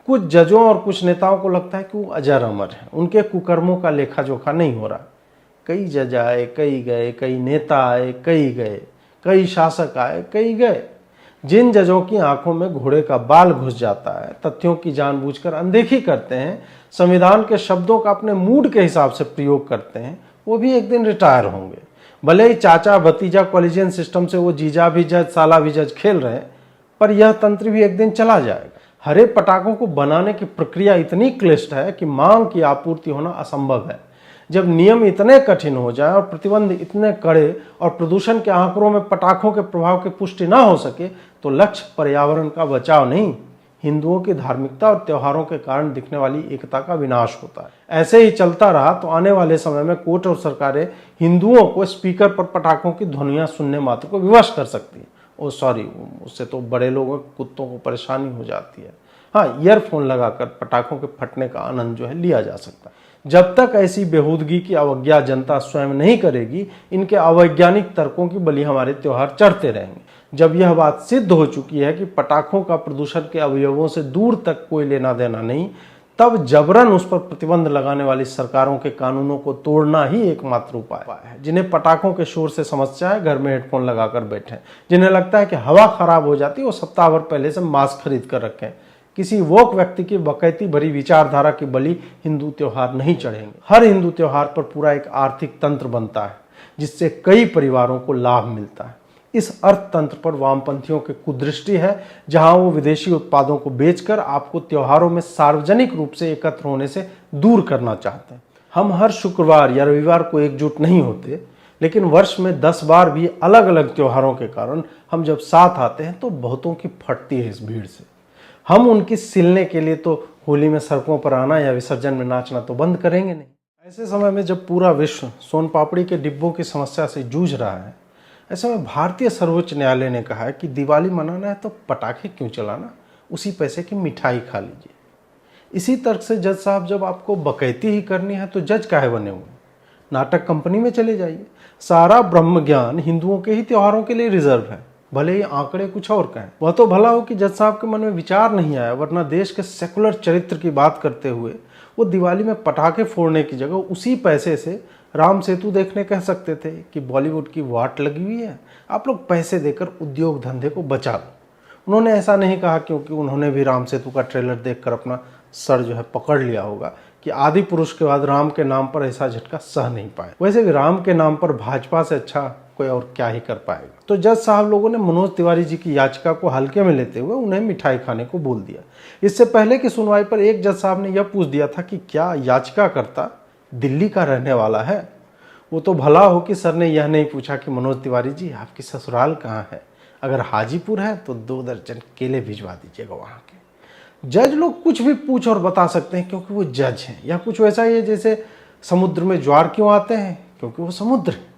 कुछ जजों और कुछ नेताओं को लगता है कि वो अजर अमर है, उनके कुकर्मों का लेखा जोखा नहीं हो रहा। कई जज आए, कई गए, कई नेता आए, कई गए, कई शासक आए, कई गए। जिन जजों की आंखों में घोड़े का बाल घुस जाता है, तथ्यों की जानबूझकर अनदेखी करते हैं, संविधान के शब्दों का अपने मूड के हिसाब से प्रयोग करते हैं, वो भी एक दिन रिटायर होंगे। भले ही चाचा भतीजा कॉलेजियन सिस्टम से वो जीजा भी जज साला भी जज खेल रहे हैं, पर यह तंत्र भी एक दिन चला जाएगा। हरे पटाखों को बनाने की प्रक्रिया इतनी क्लिष्ट है कि मांग की आपूर्ति होना असंभव है। जब नियम इतने कठिन हो जाए और प्रतिबंध इतने कड़े और प्रदूषण के आंकड़ों में पटाखों के प्रभाव की पुष्टि ना हो सके, तो लक्ष्य पर्यावरण का बचाव नहीं, हिंदुओं की धार्मिकता और त्योहारों के कारण दिखने वाली एकता का विनाश होता है। ऐसे ही चलता रहा तो आने वाले समय में कोर्ट और सरकारें हिंदुओं को स्पीकर पर पटाखों की ध्वनियां सुनने मात्र को विवश कर सकती है। ओ सॉरी, उससे तो बड़े लोगों कुत्तों को परेशानी हो जाती है। हाँ, ईयरफोन लगाकर पटाखों के फटने का आनंद जो है लिया जा सकता है। जब तक ऐसी बेहूदगी की अवज्ञा जनता स्वयं नहीं करेगी, इनके अवैज्ञानिक तर्कों की बलि हमारे त्योहार चढ़ते रहेंगे। जब यह बात सिद्ध हो चुकी है कि पटाखों का प्रदूषण के अवयवों से दूर तक कोई लेना देना नहीं, तब जबरन उस पर प्रतिबंध लगाने वाली सरकारों के कानूनों को तोड़ना ही एकमात्र उपाय है। जिन्हें पटाखों के शोर से समस्या है, घर में हेडफोन लगाकर बैठे। जिन्हें लगता है कि हवा खराब हो जाती है, वो सप्ताह भर पहले से मास्क खरीद कर रखें। किसी वोक व्यक्ति की बकैती भरी विचारधारा की बलि हिंदू त्योहार नहीं चढ़ेंगे। हर हिंदू त्योहार पर पूरा एक आर्थिक तंत्र बनता है, जिससे कई परिवारों को लाभ मिलता है। इस अर्थतंत्र पर वामपंथियों की कुदृष्टि है, जहां वो विदेशी उत्पादों को बेचकर आपको त्योहारों में सार्वजनिक रूप से एकत्र होने से दूर करना चाहते हैं। हम हर शुक्रवार या रविवार को एकजुट नहीं होते, लेकिन वर्ष में 10 बार भी अलग अलग त्योहारों के कारण हम जब साथ आते हैं तो बहुतों की फटती है इस भीड़ से। हम उनकी सिलने के लिए तो होली में सड़कों पर आना या विसर्जन में नाचना तो बंद करेंगे नहीं। ऐसे समय में जब पूरा विश्व सोन पापड़ी के डिब्बों की समस्या से जूझ रहा है, ऐसे में भारतीय सर्वोच्च न्यायालय ने कहा है कि दिवाली मनाना है तो पटाखे क्यों चलाना, उसी पैसे की मिठाई खा लीजिए। इसी तर्क से जज साहब, जब आपको बकैती ही करनी है तो जज काहे बने हुए? नाटक कंपनी में चले जाइए। सारा ब्रह्म ज्ञान हिंदुओं के ही त्योहारों के लिए रिजर्व है, भले ही आंकड़े कुछ और कहें। वह तो भला हो कि जज साहब के मन में विचार नहीं आया, वरना देश के सेकुलर चरित्र की बात करते हुए वो दिवाली में पटाखे फोड़ने की जगह उसी पैसे से राम सेतु देखने कह सकते थे कि बॉलीवुड की वाट लगी हुई है, आप लोग पैसे देकर उद्योग धंधे को बचा लो। उन्होंने ऐसा नहीं कहा क्योंकि उन्होंने भी राम सेतु का ट्रेलर देखकर अपना सर जो है पकड़ लिया होगा कि आदि पुरुष के बाद राम के नाम पर ऐसा झटका सह नहीं पाए। वैसे भी राम के नाम पर भाजपा से अच्छा कोई और क्या ही कर पाएगा। तो जज साहब लोगों ने मनोज तिवारी जी की याचिका को हल्के में लेते हुए उन्हें मिठाई खाने को बोल दिया। इससे पहले की सुनवाई पर एक जज साहब ने यह पूछ दिया था कि क्या याचिकाकर्ता दिल्ली का रहने वाला है। वो तो भला हो कि सर ने यह नहीं पूछा कि मनोज तिवारी जी आपकी ससुराल कहाँ है, अगर हाजीपुर है तो 2 दर्जन केले भिजवा दीजिएगा वहाँ के। जज लोग कुछ भी पूछ और बता सकते हैं क्योंकि वो जज हैं। या कुछ वैसा ही है जैसे समुद्र में ज्वार क्यों आते हैं, क्योंकि वो समुद्र है।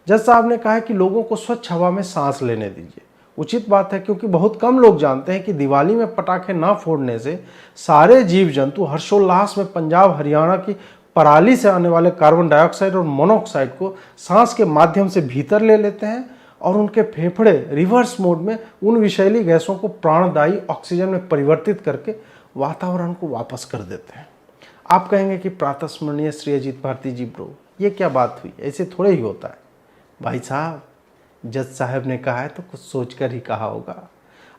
जज साहब ने कहा है कि लोगों को स्वच्छ हवा में सांस लेने दीजिए। उचित बात है, क्योंकि बहुत कम लोग जानते हैं कि दिवाली में पटाखे ना फोड़ने से सारे जीव जंतु हर्षोल्लास में पंजाब हरियाणा की पराली से आने वाले कार्बन डाइऑक्साइड और मोनोऑक्साइड को सांस के माध्यम से भीतर ले लेते हैं और उनके फेफड़े रिवर्स मोड में उन विषैली गैसों को प्राणदायी ऑक्सीजन में परिवर्तित करके वातावरण को वापस कर देते हैं। आप कहेंगे कि प्रातस्मरणीय श्री अजीत भारती जी ब्रो, ये क्या बात हुई, ऐसे थोड़े ही होता है। भाई साहब, जज साहब ने कहा है तो कुछ सोचकर ही कहा होगा।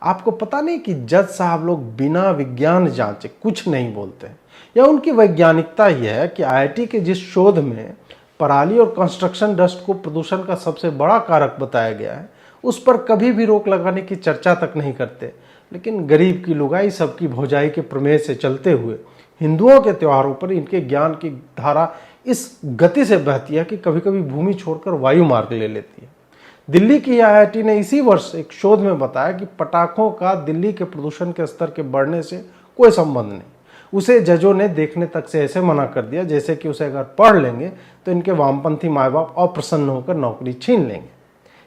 आपको पता नहीं कि जज साहब लोग बिना विज्ञान जांचे कुछ नहीं बोलते हैं, या उनकी वैज्ञानिकता यह है कि आईआईटी के जिस शोध में पराली और कंस्ट्रक्शन डस्ट को प्रदूषण का सबसे बड़ा कारक बताया गया है, उस पर कभी भी रोक लगाने की चर्चा तक नहीं करते। लेकिन गरीब की लुगाई सबकी भौजाई के प्रमेय से चलते हुए हिंदुओं के त्योहारों पर इनके ज्ञान की धारा इस गति से बहती है कि कभी कभी भूमि छोड़कर वायु मार्ग ले लेती है। दिल्ली की आईआईटी ने इसी वर्ष एक शोध में बताया कि पटाखों का दिल्ली के प्रदूषण के स्तर के बढ़ने से कोई संबंध नहीं। उसे जजों ने देखने तक से ऐसे मना कर दिया जैसे कि उसे अगर पढ़ लेंगे तो इनके वामपंथी माँ बाप अप्रसन्न होकर नौकरी छीन लेंगे।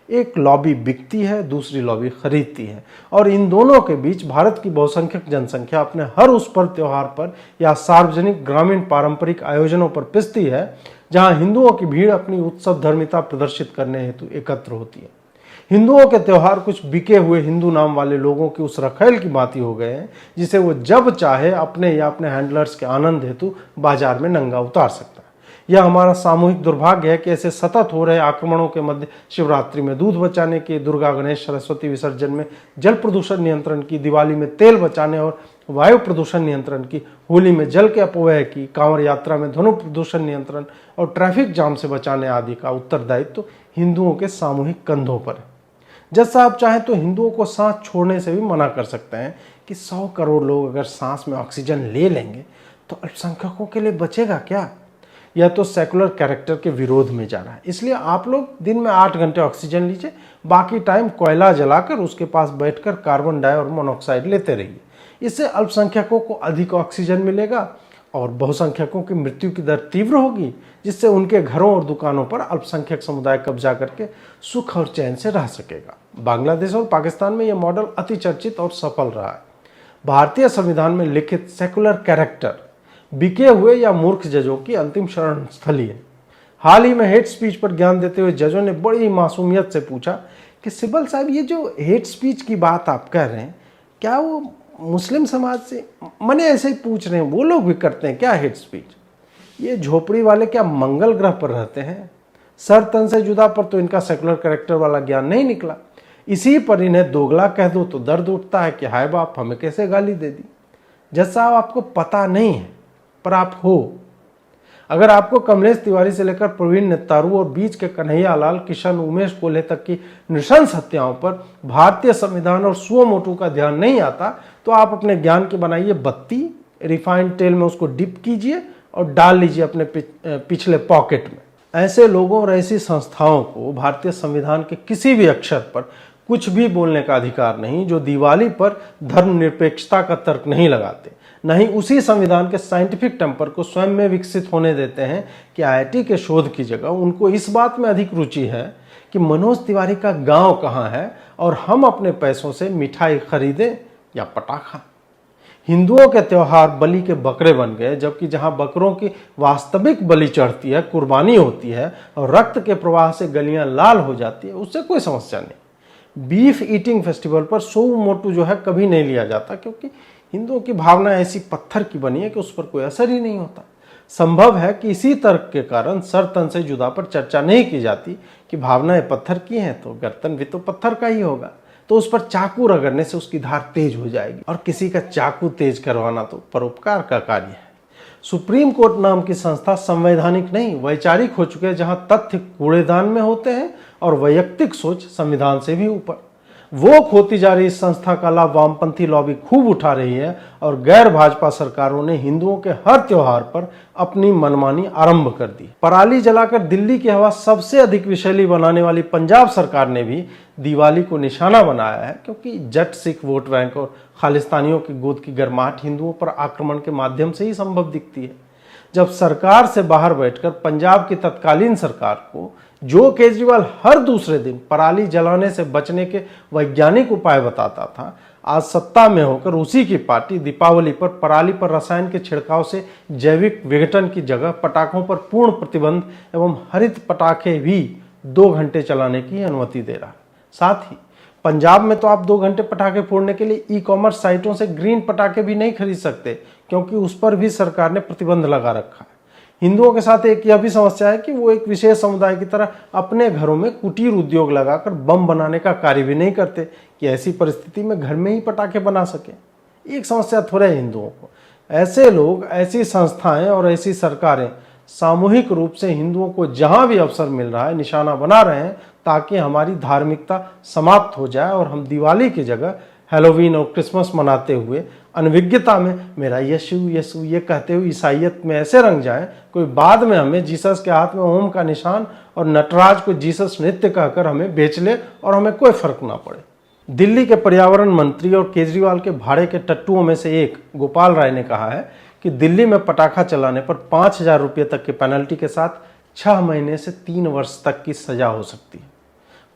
एक लॉबी बिकती है, दूसरी लॉबी खरीदती है, और इन दोनों के बीच भारत की बहुसंख्यक जनसंख्या अपने हर उस पर्व त्योहार पर या सार्वजनिक ग्रामीण पारंपरिक आयोजनों पर पिसती है जहां हिंदुओं की भीड़ अपनी उत्सव धर्मिता प्रदर्शित करने हेतु एकत्र होती है। हिंदुओं के त्यौहार कुछ बिके हुए हिंदू नाम वाले लोगों की उस रखेल की भांति हो गए हैं जिसे वो जब चाहे अपने या अपने हैंडलर्स के आनंद हेतु बाजार में नंगा उतार सकता है। यह हमारा सामूहिक दुर्भाग्य है कि ऐसे सतत हो रहे आक्रमणों के मध्य शिवरात्रि में दूध बचाने की, दुर्गा गणेश सरस्वती विसर्जन में जल प्रदूषण नियंत्रण की, दिवाली में तेल बचाने और वायु प्रदूषण नियंत्रण की, होली में जल के अपव्यय की, कांवड़ यात्रा में ध्वनि प्रदूषण नियंत्रण और ट्रैफिक जाम से बचाने आदि का उत्तरदायित्व हिंदुओं के सामूहिक कंधों पर है। जज साहब चाहे तो हिंदुओं को सांस छोड़ने से भी मना कर सकते हैं कि 100 करोड़ लोग अगर सांस में ऑक्सीजन ले लेंगे तो अल्पसंख्यकों के लिए बचेगा क्या। यह तो सेकुलर कैरेक्टर के विरोध में जा रहा है। इसलिए आप लोग दिन में 8 घंटे ऑक्सीजन लीजिए, बाकी टाइम कोयला जलाकर उसके पास बैठकर कार्बन डाई और मोनोऑक्साइड लेते रहिए। इससे अल्पसंख्यकों को अधिक ऑक्सीजन मिलेगा और बहुसंख्यकों की मृत्यु की दर तीव्र होगी, जिससे उनके घरों और दुकानों पर अल्पसंख्यक समुदाय कब्जा करके सुख और चैन से रह सकेगा। बांग्लादेश और पाकिस्तान में यह मॉडल अति चर्चित और सफल रहा है। भारतीय संविधान में लिखित सेकुलर कैरेक्टर बिके हुए या मूर्ख जजों की अंतिम शरण स्थली है। हाल ही में हेट स्पीच पर ज्ञान देते हुए जजों ने बड़ी मासूमियत से पूछा कि सिब्बल साहब, ये जो हेट स्पीच की बात आप कह रहे हैं, क्या वो मुस्लिम समाज से, मने ऐसे ही पूछ रहे हैं, वो लोग भी करते हैं क्या हेट स्पीच? ये झोपड़ी वाले क्या मंगल ग्रह पर रहते हैं? सर तन से जुदा पर तो इनका सेकुलर कैरेक्टर वाला ज्ञान नहीं निकला। इसी पर इन्हें दोगला कह दो तो दर्द उठता है कि हाय बाप, हमें कैसे गाली दे दी। जज साहब, आपको पता नहीं है पर आप हो। अगर आपको कमलेश तिवारी से लेकर प्रवीण नेतारू और बीच के कन्हैया लाल, किशन, उमेश कोल्हे तक की नृशंस हत्याओं पर भारतीय संविधान और सुओ मोटू का ध्यान नहीं आता तो आप अपने ज्ञान की बनाइए बत्ती, रिफाइंड तेल में उसको डिप कीजिए और डाल लीजिए अपने पिछले पॉकेट में। ऐसे लोगों और ऐसी संस्थाओं को भारतीय संविधान के किसी भी अक्षर पर कुछ भी बोलने का अधिकार नहीं जो दिवाली पर धर्मनिरपेक्षता का तर्क नहीं लगाते, न ही उसी संविधान के साइंटिफिक टेम्पर को स्वयं में विकसित होने देते हैं कि आईआईटी के शोध की जगह उनको इस बात में अधिक रुचि है कि मनोज तिवारी का गांव कहाँ है और हम अपने पैसों से मिठाई खरीदें या पटाखा। हिंदुओं के त्योहार बलि के बकरे बन गए, जबकि जहां बकरों की वास्तविक बलि चढ़ती है, कुर्बानी होती है और रक्त के प्रवाह से गलियां लाल हो जाती है, उससे कोई समस्या नहीं। बीफ ईटिंग फेस्टिवल पर सुओ मोटू जो है कभी नहीं लिया जाता, क्योंकि हिंदुओं की भावना ऐसी पत्थर की बनी है कि उस पर कोई असर ही नहीं होता। संभव है कि इसी तर्क के कारण सर तन से जुदा पर चर्चा नहीं की जाती कि भावनाएं पत्थर की हैं तो गर्दन भी तो पत्थर का ही होगा, तो उस पर चाकू रगड़ने से उसकी धार तेज हो जाएगी, और किसी का चाकू तेज करवाना तो परोपकार का कार्य है। सुप्रीम कोर्ट नाम की संस्था संवैधानिक नहीं वैचारिक हो चुके हैं, जहां तथ्य कूड़ेदान में होते हैं और वैयक्तिक सोच संविधान से भी ऊपर। वो खोती जा रही इस संस्था का लाभ वामपंथी लॉबी खूब उठा रही है और गैर भाजपा सरकारों ने हिंदुओं के हर त्योहार पर अपनी मनमानी आरंभ कर दी। पराली जलाकर दिल्ली की हवा सबसे अधिक विषैली बनाने वाली पंजाब सरकार ने भी दिवाली को निशाना बनाया है, क्योंकि जट सिख वोट बैंक और खालिस्तानियों की गोद की गर्माहट हिंदुओं पर आक्रमण के माध्यम से ही संभव दिखती है। जब सरकार से बाहर बैठकर पंजाब की तत्कालीन सरकार को जो केजरीवाल हर दूसरे दिन पराली जलाने से बचने के वैज्ञानिक उपाय बताता था, आज सत्ता में होकर उसी की पार्टी दीपावली पर पराली पर रसायन के छिड़काव से जैविक विघटन की जगह पटाखों पर पूर्ण प्रतिबंध एवं हरित पटाखे भी 2 घंटे चलाने की अनुमति दे रहा है। साथ ही पंजाब में तो आप 2 घंटे पटाखे फोड़ने के लिए ई-कॉमर्स साइटों से ग्रीन पटाखे भी नहीं खरीद सकते, क्योंकि उस पर भी सरकार ने प्रतिबंध लगा रखा है। हिंदुओं के साथ एक यह भी समस्या है कि वो एक विशेष समुदाय की तरह अपने घरों में कुटीर उद्योग लगाकर बम बनाने का कार्य भी नहीं करते कि ऐसी परिस्थिति में घर में ही पटाखे बना सके। एक समस्या थोड़ा है हिंदुओं को। ऐसे लोग, ऐसी संस्थाएं और ऐसी सरकारें सामूहिक रूप से हिंदुओं को जहां भी अवसर मिल रहा है निशाना बना रहे हैं, ताकि हमारी धार्मिकता समाप्त हो जाए और हम दिवाली की जगह हैलोवीन और क्रिसमस मनाते हुए अनभिज्ञता में मेरा यीशु यीशु ये कहते हुए ईसाइयत में ऐसे रंग जाएं, कोई बाद में हमें जीसस के हाथ में ओम का निशान और नटराज को जीसस नृत्य कहकर हमें बेच ले और हमें कोई फर्क ना पड़े। दिल्ली के पर्यावरण मंत्री और केजरीवाल के भाड़े के टट्टुओं में से एक गोपाल राय ने कहा है कि दिल्ली में पटाखा चलाने पर 5,000 रुपये तक की पेनल्टी के साथ 6 महीने से 3 वर्ष तक की सजा हो सकती है।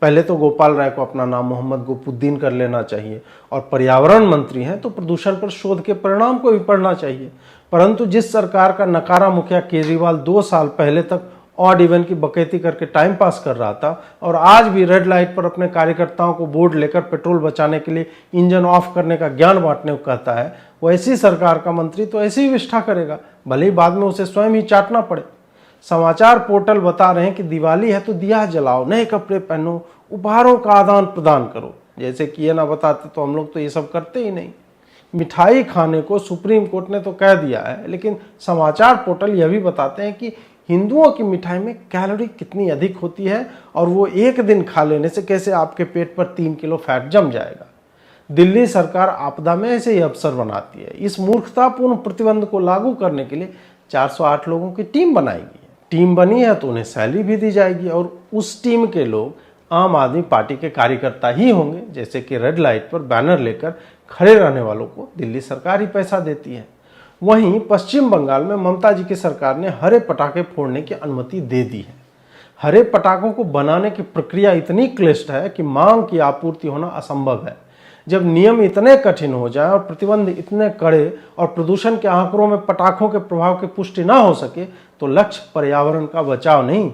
पहले तो गोपाल राय को अपना नाम मोहम्मद गोपुद्दीन कर लेना चाहिए, और पर्यावरण मंत्री हैं तो प्रदूषण पर शोध के परिणाम को भी पढ़ना चाहिए। परंतु जिस सरकार का नकारा मुखिया केजरीवाल 2 साल पहले तक ऑड इवन की बकैती करके टाइम पास कर रहा था और आज भी रेड लाइट पर अपने कार्यकर्ताओं को बोर्ड लेकर पेट्रोल बचाने के लिए इंजन ऑफ करने का ज्ञान बांटने को कहता है, वैसी सरकार का मंत्री तो ऐसी ही विष्ठा करेगा, भले ही बाद में उसे स्वयं ही चाटना पड़े। समाचार पोर्टल बता रहे हैं कि दिवाली है तो दिया जलाओ, नए कपड़े पहनो, उपहारों का आदान प्रदान करो। जैसे कि ये ना बताते तो हम लोग तो ये सब करते ही नहीं। मिठाई खाने को सुप्रीम कोर्ट ने तो कह दिया है, लेकिन समाचार पोर्टल यह भी बताते हैं कि हिंदुओं की मिठाई में कैलोरी कितनी अधिक होती है और वो एक दिन खा लेने से कैसे आपके पेट पर 3 किलो फैट जम जाएगा। दिल्ली सरकार आपदा में ऐसे ही अवसर बनाती है। इस मूर्खतापूर्ण प्रतिबंध को लागू करने के लिए 408 लोगों की टीम बनाएगी। टीम बनी है तो उन्हें सैलरी भी दी जाएगी और उस टीम के लोग आम आदमी पार्टी के कार्यकर्ता ही होंगे। जैसे कि रेड लाइट पर बैनर लेकर खड़े रहने वालों को दिल्ली सरकार ही पैसा देती है। वहीं पश्चिम बंगाल में ममता जी की सरकार ने हरे पटाखे फोड़ने की अनुमति दे दी है। हरे पटाखों को बनाने की प्रक्रिया इतनी क्लिष्ट है कि मांग की आपूर्ति होना असंभव है। जब नियम इतने कठिन हो जाएं और प्रतिबंध इतने कड़े और प्रदूषण के आंकड़ों में पटाखों के प्रभाव की पुष्टि ना हो सके तो लक्ष्य पर्यावरण का बचाव नहीं,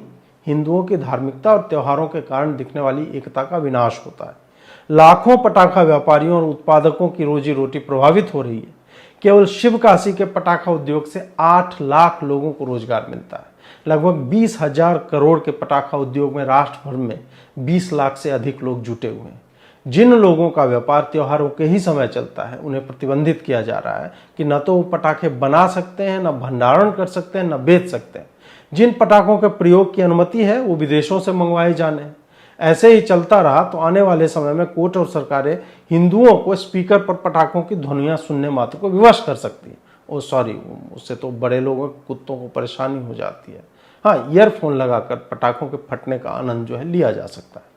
हिंदुओं की धार्मिकता और त्योहारों के कारण दिखने वाली एकता का विनाश होता है। लाखों पटाखा व्यापारियों और उत्पादकों की रोजी रोटी प्रभावित हो रही है। केवल शिवकाशी के पटाखा उद्योग से 8 लाख लोगों को रोजगार मिलता है। लगभग 20,000 करोड़ के पटाखा उद्योग में राष्ट्र भर में 20 लाख से अधिक लोग जुटे हुए हैं। जिन लोगों का व्यापार त्योहारों के ही समय चलता है उन्हें प्रतिबंधित किया जा रहा है कि न तो वो पटाखे बना सकते हैं, न भंडारण कर सकते हैं, न बेच सकते हैं। जिन पटाखों के प्रयोग की अनुमति है वो विदेशों से मंगवाए जाने हैं। ऐसे ही चलता रहा तो आने वाले समय में कोर्ट और सरकारें हिंदुओं को स्पीकर पर पटाखों की ध्वनियां सुनने मात्र को विवश कर सकती है। ओ सॉरी, उससे तो बड़े लोगों कुत्तों को परेशानी हो जाती है। हाँ, ईयरफोन लगाकर पटाखों के फटने का आनंद जो है लिया जा सकता है।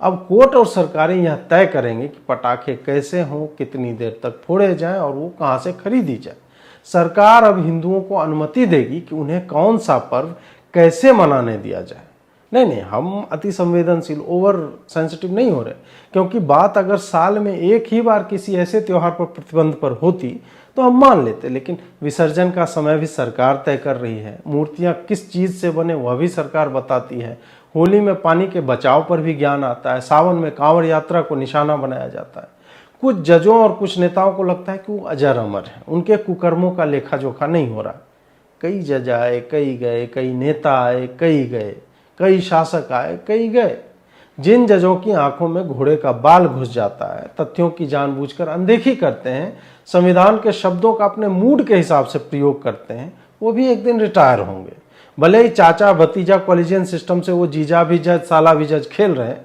अब कोर्ट और सरकारें यह तय करेंगे कि पटाखे कैसे हों, कितनी देर तक फोड़े जाएं और वो कहाँ से खरीदी जाए। सरकार अब हिंदुओं को अनुमति देगी कि उन्हें कौन सा पर्व कैसे मनाने दिया जाए। नहीं, हम अति संवेदनशील, ओवर सेंसिटिव नहीं हो रहे, क्योंकि बात अगर साल में एक ही बार किसी ऐसे त्योहार पर प्रतिबंध पर होती तो हम मान लेते, लेकिन विसर्जन का समय भी सरकार तय कर रही है। मूर्तियां किस चीज से बने वह भी सरकार बताती है। होली में पानी के बचाव पर भी ज्ञान आता है। सावन में कांवड़ यात्रा को निशाना बनाया जाता है। कुछ जजों और कुछ नेताओं को लगता है कि वो अजर अमर है, उनके कुकर्मों का लेखा जोखा नहीं हो रहा। कई जज आए, कई गए, कई नेता आए, कई गए, कई शासक आए, कई गए। जिन जजों की आंखों में घोड़े का बाल घुस जाता है, तथ्यों की जानबूझकर अनदेखी करते हैं, संविधान के शब्दों का अपने मूड के हिसाब से प्रयोग करते हैं, वो भी एक दिन रिटायर होंगे। भले ही चाचा भतीजा कॉलेजियन सिस्टम से वो जीजा भी जज साला भी जज खेल रहे हैं,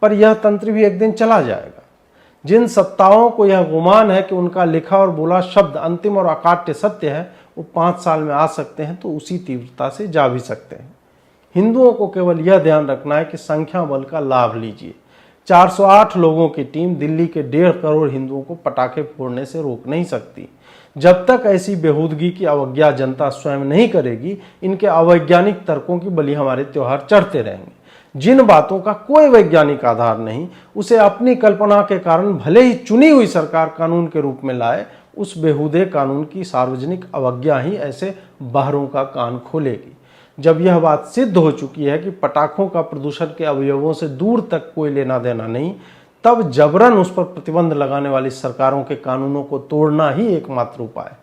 पर यह तंत्र भी एक दिन चला जाएगा। जिन सत्ताओं को यह गुमान है कि उनका लिखा और बोला शब्द अंतिम और अकाट्य सत्य है, वो 5 साल में आ सकते हैं तो उसी तीव्रता से जा भी सकते हैं। हिंदुओं को केवल यह ध्यान रखना है कि संख्या बल का लाभ लीजिए। 408 लोगों की टीम दिल्ली के 1.5 करोड़ हिंदुओं को पटाखे फोड़ने से रोक नहीं सकती। जब तक ऐसी बेहूदगी की अवज्ञा जनता स्वयं नहीं करेगी, इनके अवैज्ञानिक तर्कों की बलि हमारे त्योहार चढ़ते रहेंगे। जिन बातों का कोई वैज्ञानिक आधार नहीं, उसे अपनी कल्पना के कारण भले ही चुनी हुई सरकार कानून के रूप में लाए, उस बेहूदे कानून की सार्वजनिक अवज्ञा ही ऐसे बाहरों का कान खोलेगी। जब यह बात सिद्ध हो चुकी है कि पटाखों का प्रदूषण के अवयवों से दूर तक कोई लेना देना नहीं, तब जबरन उस पर प्रतिबंध लगाने वाली सरकारों के कानूनों को तोड़ना ही एकमात्र उपाय है।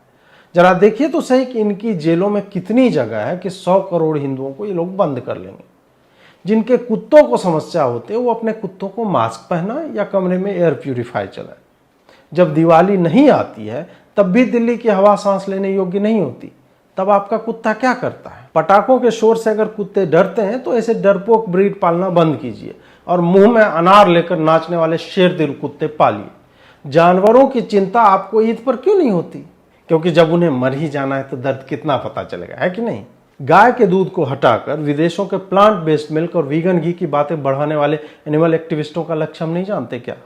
जरा देखिए तो सही कि इनकी जेलों में कितनी जगह है कि 100 करोड़ हिंदुओं को ये लोग बंद कर लेंगे। जिनके कुत्तों को समस्या होती है वो अपने कुत्तों को मास्क पहना या कमरे में एयर प्यूरिफायर चलाए। जब दिवाली नहीं आती है तब भी दिल्ली की हवा सांस लेने योग्य नहीं होती, तब आपका कुत्ता क्या करता है? पटाखों के शोर से अगर कुत्ते डरते हैं तो ऐसे डरपोक ब्रीड पालना बंद कीजिए और मुंह में अनार लेकर नाचने वाले शेर दिल कुत्ते पालिए। जानवरों की चिंता आपको ईद पर क्यों नहीं होती? क्योंकि जब उन्हें मर ही जाना है तो दर्द कितना पता चलेगा, है कि नहीं? गाय के दूध को हटाकर विदेशों के प्लांट बेस्ड मिल्क और वीगन घी की बातें बढ़ाने वाले एनिमल एक्टिविस्टों का लक्ष्य हम नहीं जानते क्या?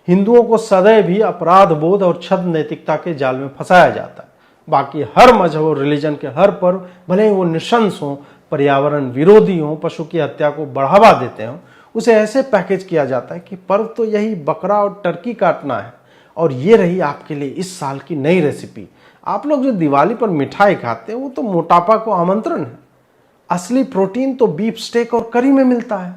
हिंदुओं को सदैव भी अपराध बोध और छद्म नैतिकता के जाल में फंसाया जाता है। बाकी हर मजहब और रिलीजन के हर पर्व, भले ही वो निशंस हों, पर्यावरण विरोधी हों, पशु की हत्या को बढ़ावा देते हों, उसे ऐसे पैकेज किया जाता है कि पर्व तो यही बकरा और टर्की काटना है और ये रही आपके लिए इस साल की नई रेसिपी। आप लोग जो दिवाली पर मिठाई खाते हैं वो तो मोटापा को आमंत्रण है। असली प्रोटीन तो बीफ स्टेक और करी में मिलता है।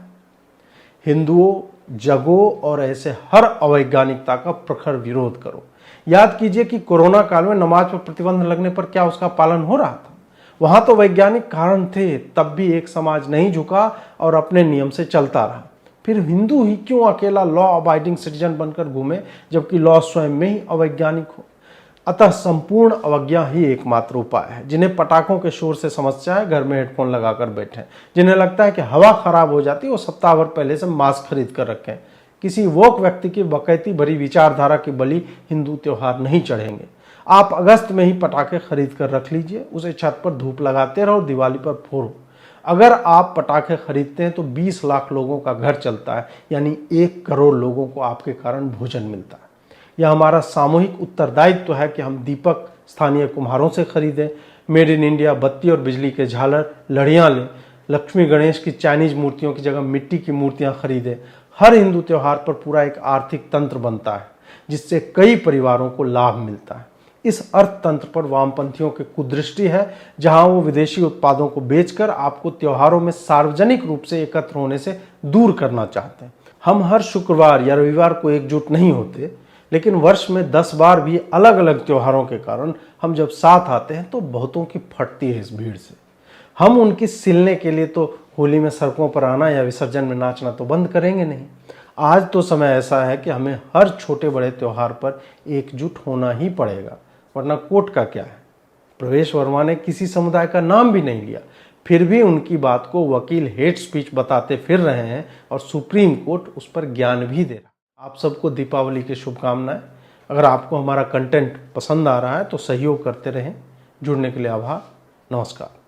हिंदुओं, जगो और ऐसे हर अवैज्ञानिकता का प्रखर विरोध करो। याद कीजिए कि कोरोना काल में नमाज पर प्रतिबंध लगने पर क्या उसका पालन हो रहा था? वहां तो वैज्ञानिक कारण थे, तब भी एक समाज नहीं झुका और अपने नियम से चलता रहा। फिर हिंदू ही क्यों अकेला लॉ अबाइडिंग सिटीजन बनकर घूमे, जबकि लॉ स्वयं में ही अवैज्ञानिक हो? अतः संपूर्ण अवज्ञा ही एकमात्र उपाय है। जिन्हें पटाखों के शोर से समस्या है, घर में हेडफोन लगाकर बैठे। जिन्हें लगता है कि हवा खराब हो जाती है, वो सप्ताह भर पहले से मास्क खरीद कर रखें। किसी वोक व्यक्ति की बकैती भरी विचारधारा की बलि हिंदू त्योहार नहीं चढ़ेंगे। आप अगस्त में ही पटाखे खरीद कर रख लीजिए, उसे छत पर धूप लगाते रहो, दिवाली पर फोड़ो। अगर आप पटाखे खरीदते हैं तो 20 लाख लोगों का घर चलता है, यानी 1 करोड़ लोगों को आपके कारण भोजन मिलता है। यह हमारा सामूहिक उत्तरदायित्व है कि हम दीपक स्थानीय कुम्हारों से खरीदें, मेड इन इंडिया बत्ती और बिजली के झालर, लड़ियाँ लें, लक्ष्मी गणेश की चाइनीज मूर्तियों की जगह मिट्टी की मूर्तियां खरीदें। हर हिंदू त्योहार पर पूरा एक आर्थिक तंत्र बनता है, जिससे कई परिवारों को लाभ मिलता है। इस अर्थतंत्र पर वामपंथियों की कुदृष्टि है, जहां वो विदेशी उत्पादों को बेचकर आपको त्योहारों में सार्वजनिक रूप से एकत्र होने से दूर करना चाहते हैं। हम हर शुक्रवार या रविवार को एकजुट नहीं होते, लेकिन वर्ष में 10 बार भी अलग अलग त्योहारों के कारण हम जब साथ आते हैं तो बहुतों की फटती है इस भीड़ से। हम उनकी सिलने के लिए तो होली में सड़कों पर आना या विसर्जन में नाचना तो बंद करेंगे नहीं। आज तो समय ऐसा है कि हमें हर छोटे बड़े त्योहार पर एकजुट होना ही पड़ेगा, वरना कोर्ट का क्या है? प्रवेश वर्मा ने किसी समुदाय का नाम भी नहीं लिया, फिर भी उनकी बात को वकील हेट स्पीच बताते फिर रहे हैं और सुप्रीम कोर्ट उस पर ज्ञान भी दे रहा है। आप सबको दीपावली की शुभकामनाएं। अगर आपको हमारा कंटेंट पसंद आ रहा है तो सहयोग करते रहें। जुड़ने के लिए आभार। नमस्कार।